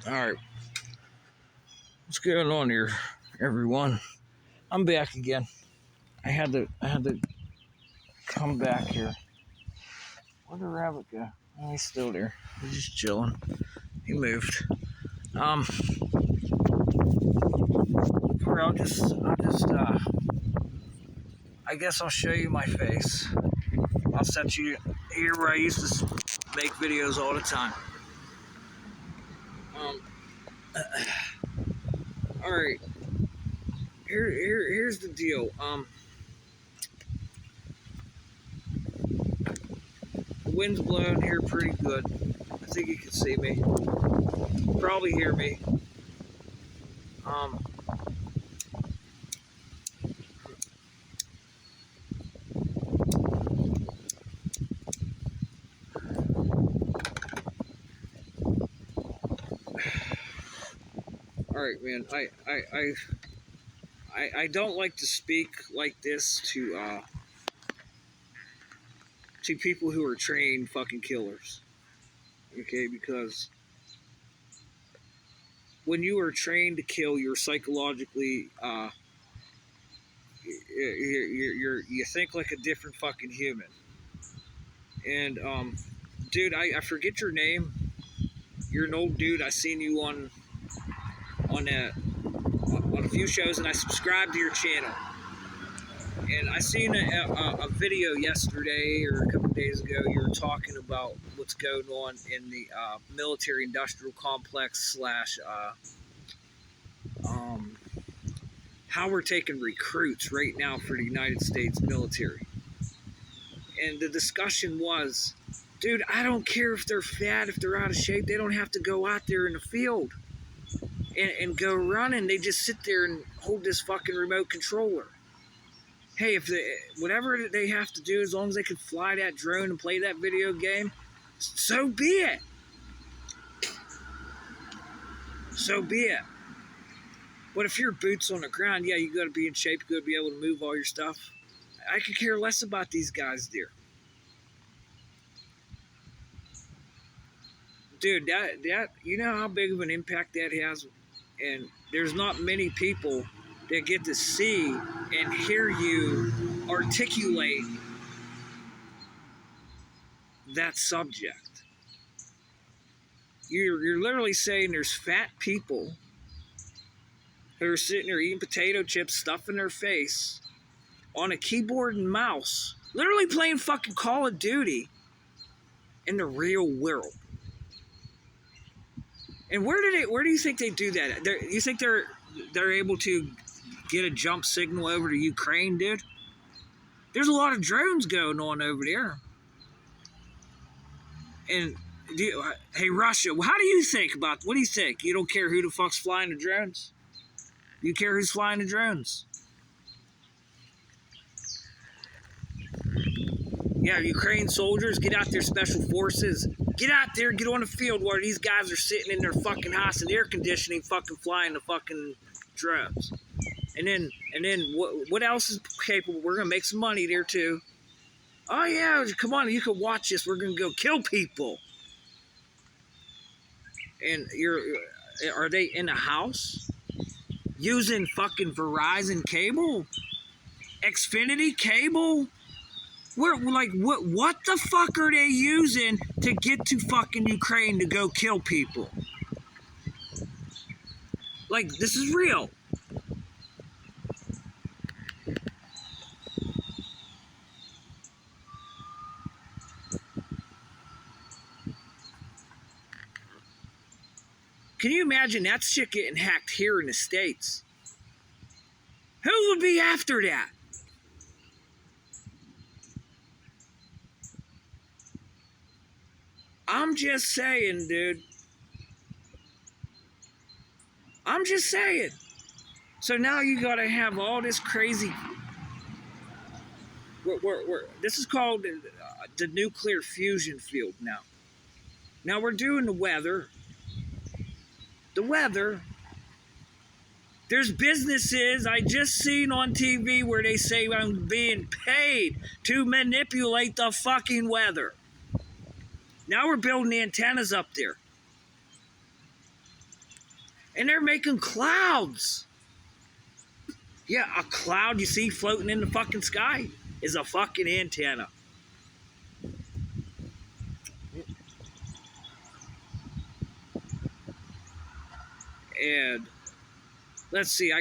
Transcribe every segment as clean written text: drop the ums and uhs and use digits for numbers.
All right, what's going on here, everyone? I'm back again. I had to come back here. Where'd the rabbit go? Oh, he's still there. He's just chilling. He moved. Um, or I guess I'll show you my face. I'll set you here where I used to make videos all the time. Um, all right. Here's the deal. The wind's blowing here pretty good. I think you can see me. Probably hear me. Um, all right, man. I don't like to speak like this to people who are trained fucking killers. Okay, because when you are trained to kill, you're psychologically you think like a different fucking human. And dude, I forget your name. You're an old dude. I seen you on a few shows, and I subscribed to your channel. And I seen a video yesterday or a couple days ago. You were talking about what's going on in the military-industrial complex slash how we're taking recruits right now for the United States military. And the discussion was, dude, I don't care if they're fat, if they're out of shape. They don't have to go out there in the field and go running. They just sit there and hold this fucking remote controller. Hey, if whatever they have to do, as long as they can fly that drone and play that video game, so be it. So be it. But if you're boots on the ground, yeah, you got to be in shape. You got to be able to move all your stuff. I could care less about these guys, dear. Dude, that you know how big of an impact that has, and there's not many people that get to see and hear you articulate that subject. You're literally saying there's fat people who are sitting there eating potato chips, stuffing their face on a keyboard and mouse, literally playing fucking Call of Duty in the real world. And where do you think they do that? You think they're able to get a jump signal over to Ukraine, dude? There's a lot of drones going on over there. And hey, Russia, how do you think about? What do you think? You don't care who the fuck's flying the drones? You care who's flying the drones? Yeah, Ukraine soldiers, get out there, special forces. Get out there, get on the field where these guys are sitting in their fucking house in air conditioning, fucking flying the fucking drones. And then what else is capable? We're gonna make some money there too. Oh yeah, come on, you can watch this. We're gonna go kill people. And are they in a house using fucking Verizon cable, Xfinity cable? What the fuck are they using to get to fucking Ukraine to go kill people? Like, this is real. Can you imagine that shit getting hacked here in the States? Who would be after that? I'm just saying, dude. I'm just saying. So now you gotta have all this crazy. This is called the nuclear fusion field now. Now we're doing the weather. The weather. There's businesses I just seen on TV where they say I'm being paid to manipulate the fucking weather. Now we're building antennas up there. And they're making clouds. Yeah, a cloud you see floating in the fucking sky is a fucking antenna. And let's see,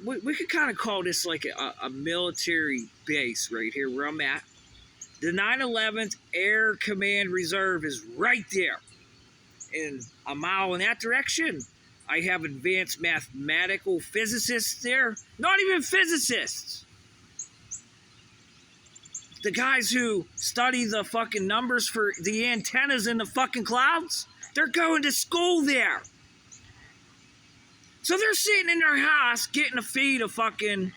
we could kind of call this like a military base right here where I'm at. The 911th Air Command Reserve is right there. And a mile in that direction, I have advanced mathematical physicists there. Not even physicists. The guys who study the fucking numbers for the antennas in the fucking clouds, they're going to school there. So they're sitting in their house getting a feed of fucking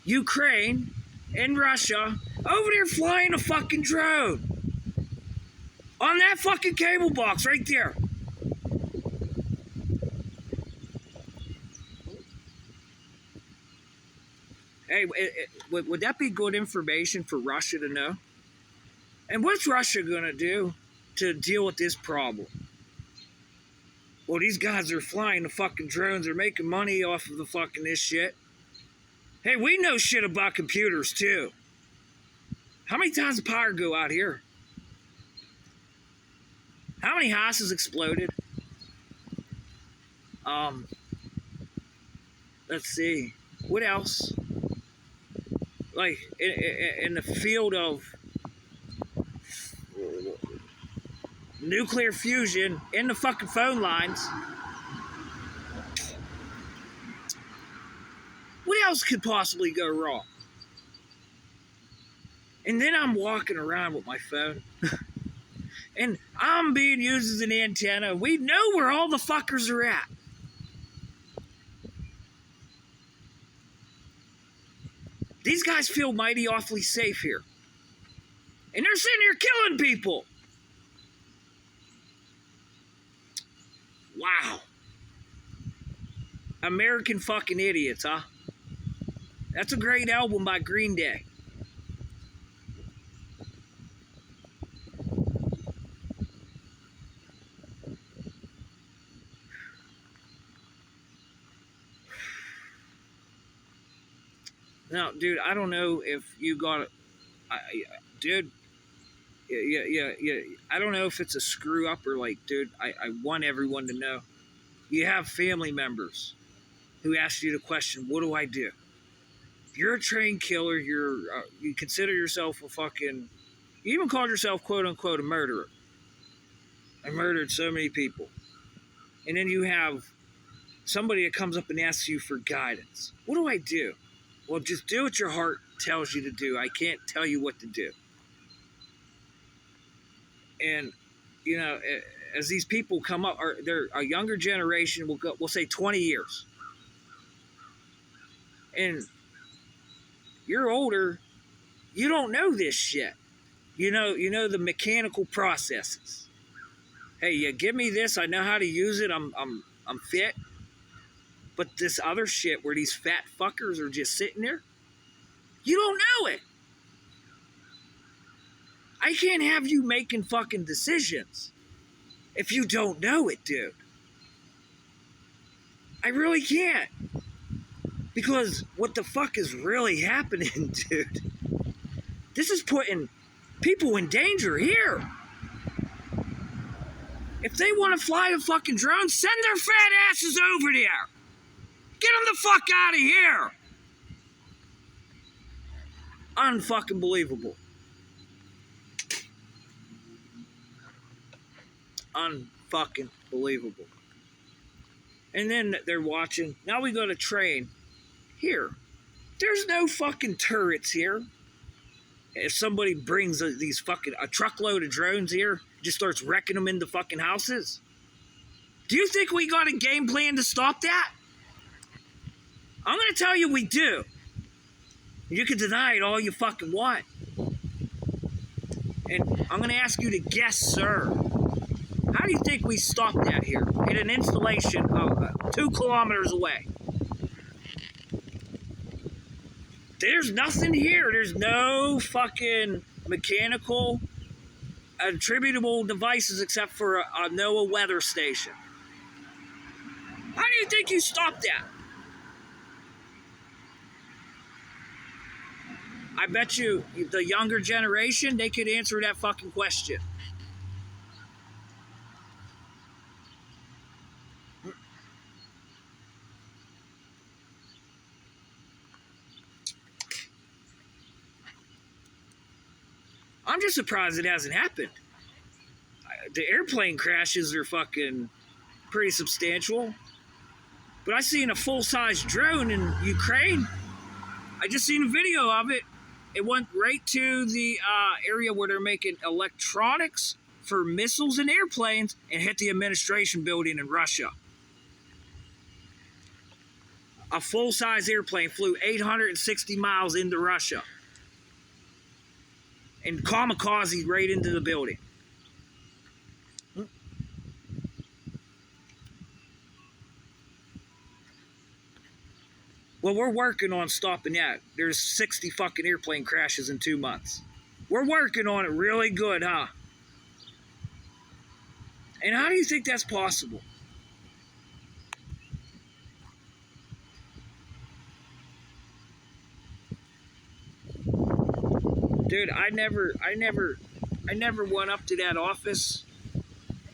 Ukraine and Russia over there flying a fucking drone. On that fucking cable box right there. Hey, would that be good information for Russia to know? And what's Russia going to do to deal with this problem? Well, these guys are flying the fucking drones. They're making money off of the fucking this shit. Hey, we know shit about computers, too. How many times the power go out here? How many houses exploded? Let's see. What else? Like, in the field of nuclear fusion, in the fucking phone lines. What else could possibly go wrong? And then I'm walking around with my phone. And I'm being used as an antenna. We know where all the fuckers are at. These guys feel mighty awfully safe here. And they're sitting here killing people. Wow. American fucking idiots, huh? That's a great album by Green Day. Now, dude, I don't know if you got it. Dude, yeah. I don't know if it's a screw up or like, dude, I want everyone to know. You have family members who ask you the question, what do I do? If you're a trained killer, you consider yourself a fucking, you even called yourself, quote unquote, a murderer. I murdered so many people. And then you have somebody that comes up and asks you for guidance. What do I do? Well, just do what your heart tells you to do. I can't tell you what to do. And, you know, as these people come up, or they're a younger generation, we'll say 20 years. And you're older, you don't know this shit. You know the mechanical processes. Hey, you give me this, I know how to use it, I'm fit. But this other shit where these fat fuckers are just sitting there, you don't know it. I can't have you making fucking decisions if you don't know it, dude. I really can't. Because what the fuck is really happening, dude? This is putting people in danger here. If they want to fly a fucking drone, send their fat asses over there. Get them the fuck out of here. Unfucking believable. Unfucking believable. And then they're watching. Now we go to train. Here. There's no fucking turrets here. If somebody brings a truckload of drones here, just starts wrecking them into fucking houses. Do you think we got a game plan to stop that? I'm going to tell you we do. You can deny it all you fucking want. And I'm going to ask you to guess, sir. How do you think we stop that here in an installation 2 kilometers away? There's nothing here. There's no fucking mechanical attributable devices except for a NOAA weather station. How do you think you stopped that? I bet you the younger generation, they could answer that fucking question. I'm just surprised it hasn't happened. The airplane crashes are fucking pretty substantial. But I seen a full-size drone in Ukraine. I just seen a video of it. It went right to the area where they're making electronics for missiles and airplanes and hit the administration building in Russia. A full-size airplane flew 860 miles into Russia and kamikaze right into the building. Well, we're working on stopping that. There's 60 fucking airplane crashes in 2 months. We're working on it really good, huh? And how do you think that's possible? Dude, I never went up to that office,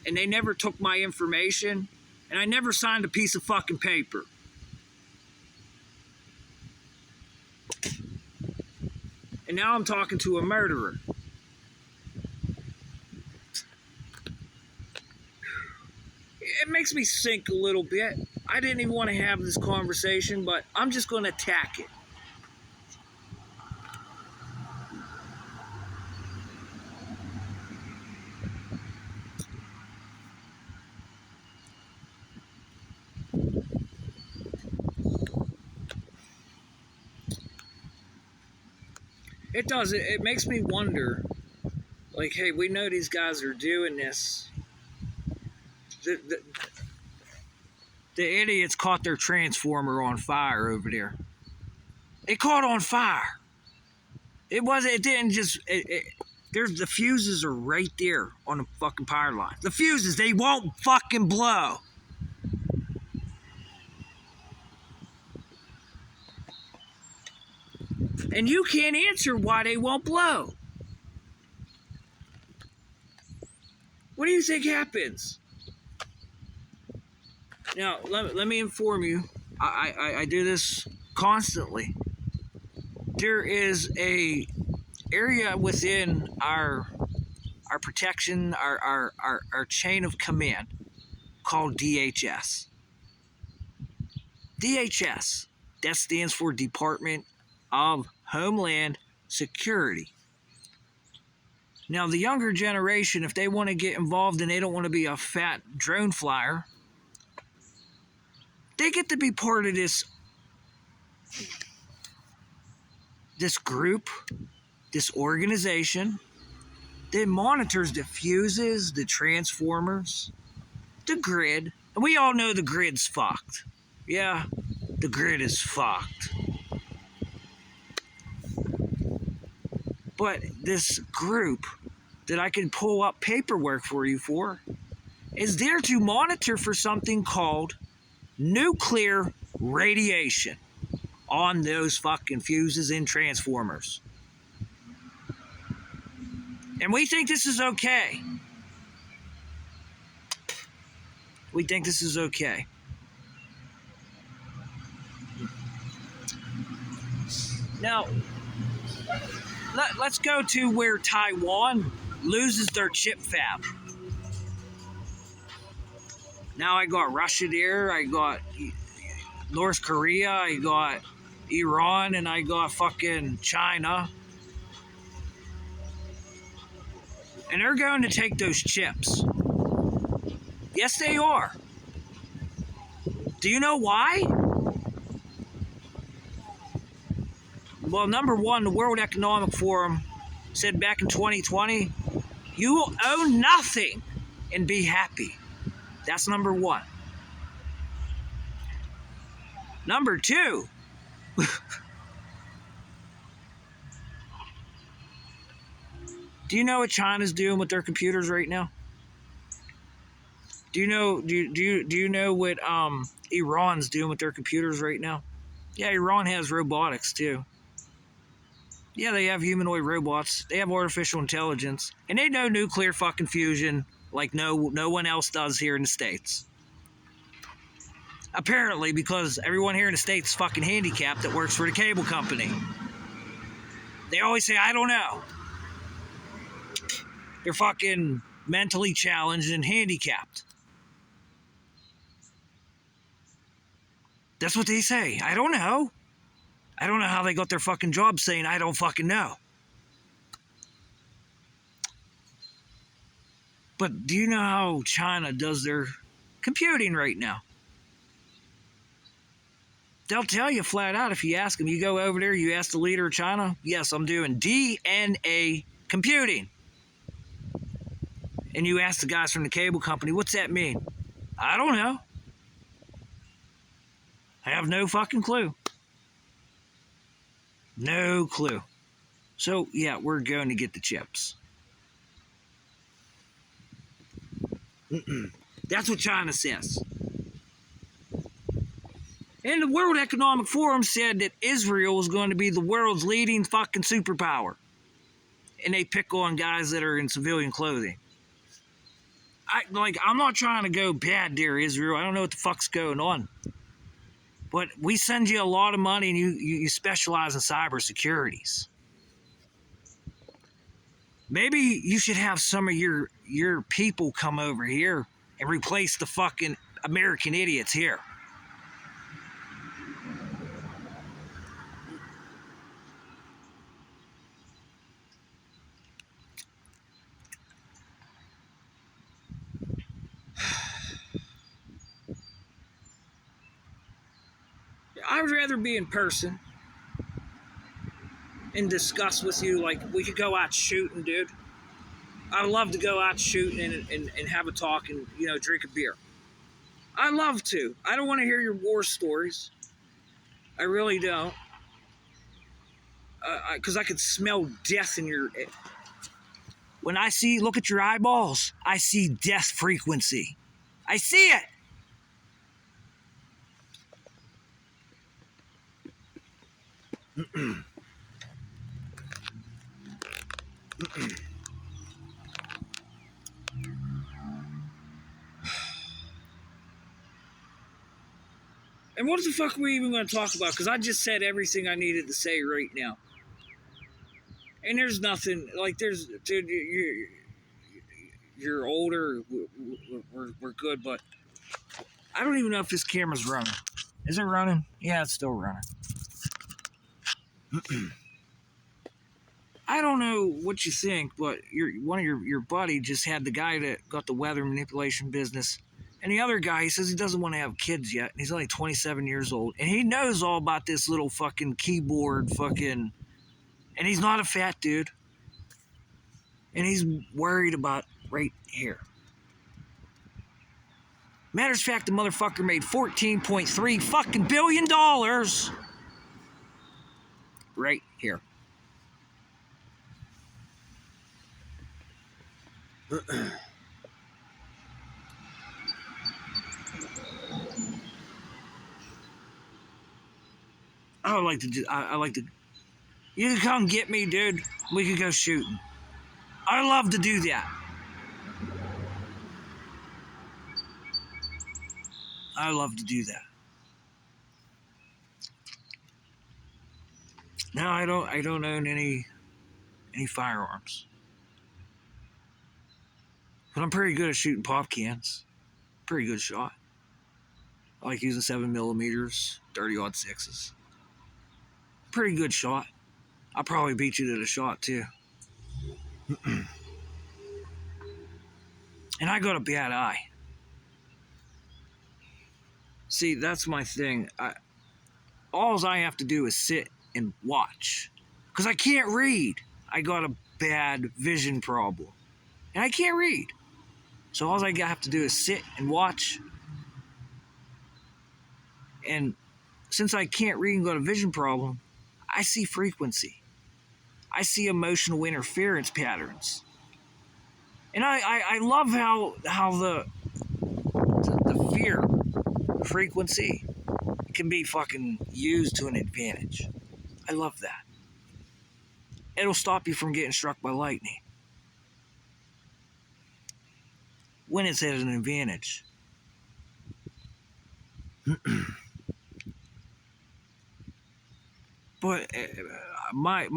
and they never took my information, and I never signed a piece of fucking paper. And now I'm talking to a murderer. It makes me sink a little bit. I didn't even want to have this conversation, but I'm just going to attack it. It does. It makes me wonder, like, hey, we know these guys are doing this. The idiots caught their transformer on fire over there. It caught on fire. It didn't just, there's the fuses are right there on the fucking power line. The fuses, they won't fucking blow. And you can't answer why they won't blow. What do you think happens? Now, let me inform you. I do this constantly. There is a area within our protection, our chain of command called DHS. DHS, that stands for Department of Homeland Security. Now, the younger generation, if they want to get involved and they don't want to be a fat drone flyer, they get to be part of this group, this organization that monitors the fuses, the transformers, the grid. And we all know the grid's fucked. Yeah, the grid is fucked. But this group that I can pull up paperwork for you for is there to monitor for something called nuclear radiation on those fucking fuses and transformers. And we think this is okay. We think this is okay. Now, let's go to where Taiwan loses their chip fab. Now I got Russia there, I got North Korea, I got Iran, and I got fucking China. And they're going to take those chips. Yes, they are. Do you know why? Well, number one, the World Economic Forum said back in 2020, you will own nothing and be happy. That's number one. Number two, Do you know what China's doing with their computers right now? Do you know? Do you know what Iran's doing with their computers right now? Yeah, Iran has robotics too. Yeah, they have humanoid robots. They have artificial intelligence, and they know nuclear fucking fusion like no one else does here in the States. Apparently, because everyone here in the States is fucking handicapped that works for the cable company. They always say, I don't know. They're fucking mentally challenged and handicapped. That's what they say. I don't know. I don't know how they got their fucking job saying I don't fucking know. But do you know how China does their computing right now? They'll tell you flat out if you ask them. You go over there, you ask the leader of China, yes, I'm doing DNA computing. And you ask the guys from the cable company, what's that mean? I don't know. I have no fucking clue. No clue. So, yeah, we're going to get the chips. That's what China says. And the World Economic Forum said that Israel was going to be the world's leading fucking superpower. And they pick on guys that are in civilian clothing. I'm not trying to go bad there, Israel. I don't know what the fuck's going on. But we send you a lot of money and you specialize in cybersecurities. Maybe you should have some of your people come over here and replace the fucking American idiots here. I would rather be in person and discuss with you, like we could go out shooting, dude. I'd love to go out shooting and have a talk and, drink a beer. I love to. I don't want to hear your war stories. I really don't. Because I could smell death in your... When I look at your eyeballs, I see death frequency. I see it. And what the fuck are we even going to talk about? Because I just said everything I needed to say right now. And there's nothing, dude, you're older, we're good, but I don't even know if this camera's running. Is it running? Yeah, it's still running. I don't know what you think, but one of your buddy just had the guy that got the weather manipulation business. And the other guy, he says he doesn't want to have kids yet. And he's only 27 years old. And he knows all about this little fucking keyboard fucking... And he's not a fat dude. And he's worried about right here. Matter of fact, the motherfucker made $14.3 fucking billion right here. I would like to I like to... You can come get me, dude. We could go shooting. I love to do that. I love to do that. No, I don't own any firearms. But I'm pretty good at shooting pop cans. Pretty good shot. I like using 7mm, 30-06s. Pretty good shot. I'll probably beat you to the shot too. And I got a bad eye. See, that's my thing. All I have to do is sit and watch. Because I can't read. I got a bad vision problem. And I can't read. So all I have to do is sit and watch. And since I can't read and got a vision problem, I see frequency. I see emotional interference patterns. And I love how the fear frequency can be fucking used to an advantage. I love that. It'll stop you from getting struck by lightning when it's at an advantage. But my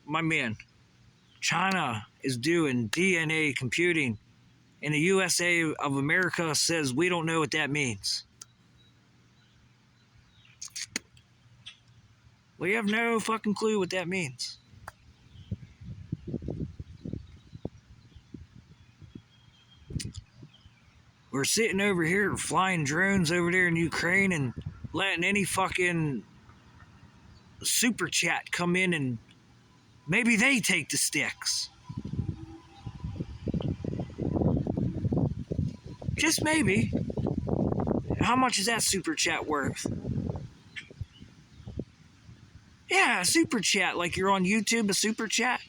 man, China is doing DNA computing, and the USA of America says we don't know what that means. We have no fucking clue what that means. We're sitting over here flying drones over there in Ukraine and letting any fucking super chat come in and maybe they take the sticks. Just maybe. How much is that super chat worth? Yeah, a super chat, like you're on YouTube, a super chat.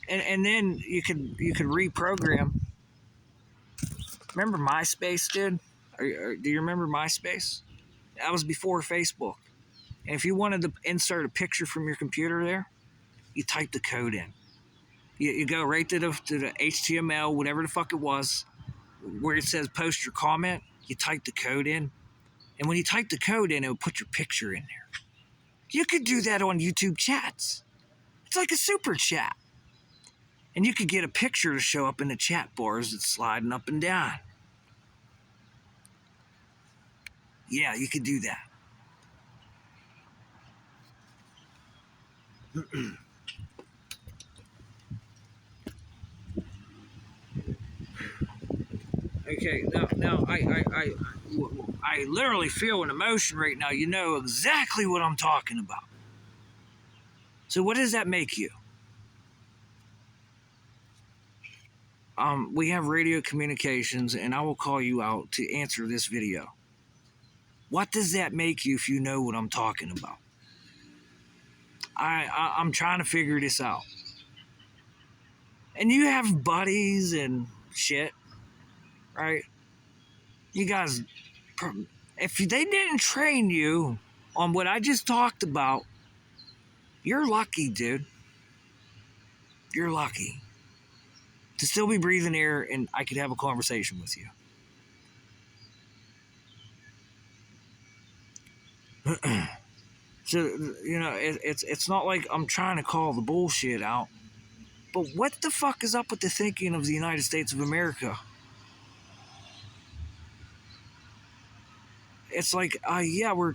And then you could reprogram. Remember MySpace, dude? Do you remember MySpace? That was before Facebook. And if you wanted to insert a picture from your computer there, you type the code in. You go right to the HTML, whatever the fuck it was, where it says post your comment, you type the code in. And when you type the code in, it will put your picture in there. You could do that on YouTube chats. It's like a super chat. And you could get a picture to show up in the chat bars that's sliding up and down. Yeah, you could do that. Okay, now I literally feel an emotion right now. You know exactly what I'm talking about. So what does that make you? We have radio communications, and I will call you out to answer this video. What does that make you if you know what I'm talking about? I'm trying to figure this out. And you have buddies and shit, right? You guys, if they didn't train you on what I just talked about, you're lucky, dude. You're lucky to still be breathing air and I could have a conversation with you. So, you know, it's not like I'm trying to call the bullshit out, but what the fuck is up with the thinking of the United States of America? It's like, yeah, we're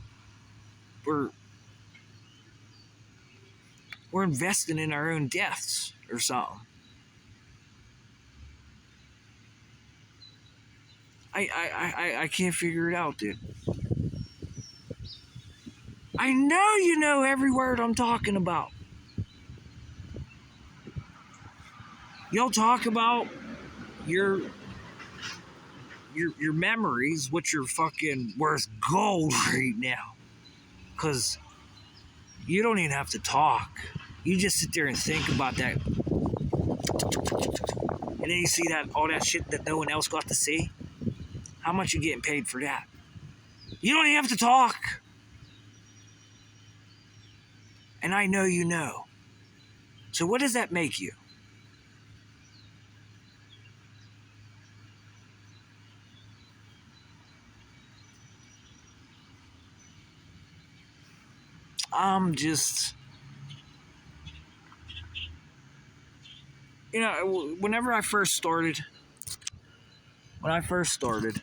investing in our own deaths or something. I can't figure it out, dude. I know you know every word I'm talking about. You'll talk about your memories, which are fucking worth gold right now. Because you don't even have to talk. You just sit there and think about that. And then you see that all that shit that no one else got to see. How much you getting paid for that? You don't even have to talk. And I know you know. So what does that make you? I'm just... You know, whenever I first started... When I first started...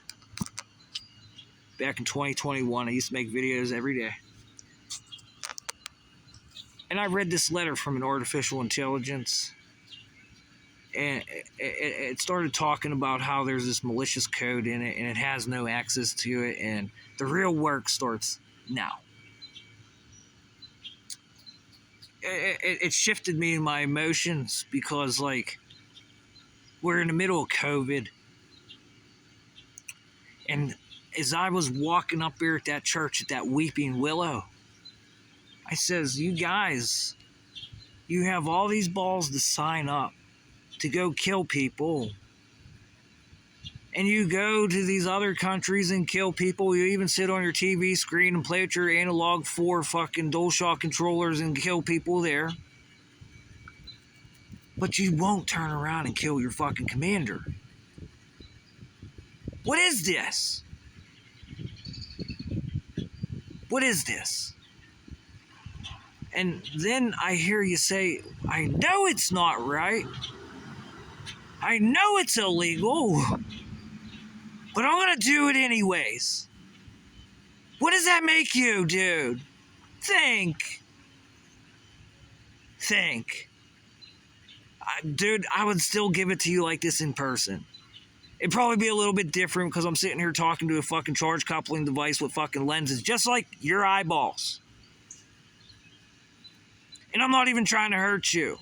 Back in 2021, I used to make videos every day. And I read this letter from an artificial intelligence. And it started talking about how there's this malicious code in it and it has no access to it. And the real work starts now. It shifted me in my emotions because, like, we're in the middle of COVID. And as I was walking up here at that church, at that Weeping Willow, I says, you guys, you have all these balls to sign up to go kill people. And you go to these other countries and kill people. You even sit on your TV screen and play with your analog 4 fucking DualShock controllers and kill people there. But you won't turn around and kill your fucking commander. What is this? What is this? And then I hear you say, I know it's not right. I know it's illegal. But I'm going to do it anyways. What does that make you, dude? Think. Dude, I would still give it to you like this in person. It'd probably be a little bit different because I'm sitting here talking to a fucking charge coupling device with fucking lenses, just like your eyeballs. And I'm not even trying to hurt you.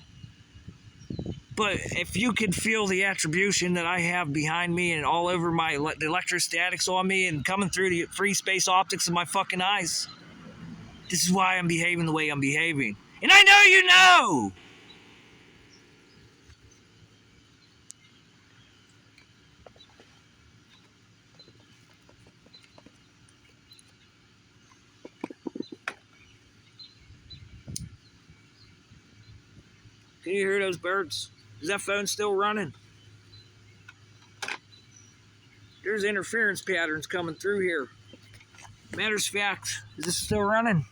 But if you could feel the attribution that I have behind me and all over the electrostatics on me and coming through the free space optics of my fucking eyes, this is why I'm behaving the way I'm behaving. And I know you know! Can you hear those birds? Is that phone still running? There's interference patterns coming through here. Matters of fact, is this still running?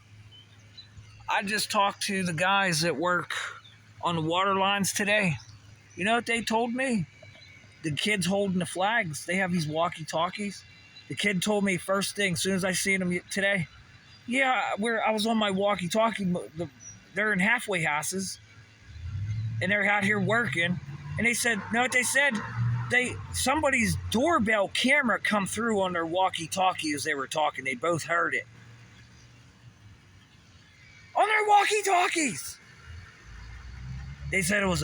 I just talked to the guys that work on the water lines today. You know what they told me? The kids holding the flags, they have these walkie-talkies. The kid told me first thing, as soon as I seen them today, yeah, I was on my walkie-talkie. They're in halfway houses, and they're out here working. And they said, know what they said? Somebody's doorbell camera come through on their walkie-talkie as they were talking. They both heard it. On their walkie-talkies! They said it was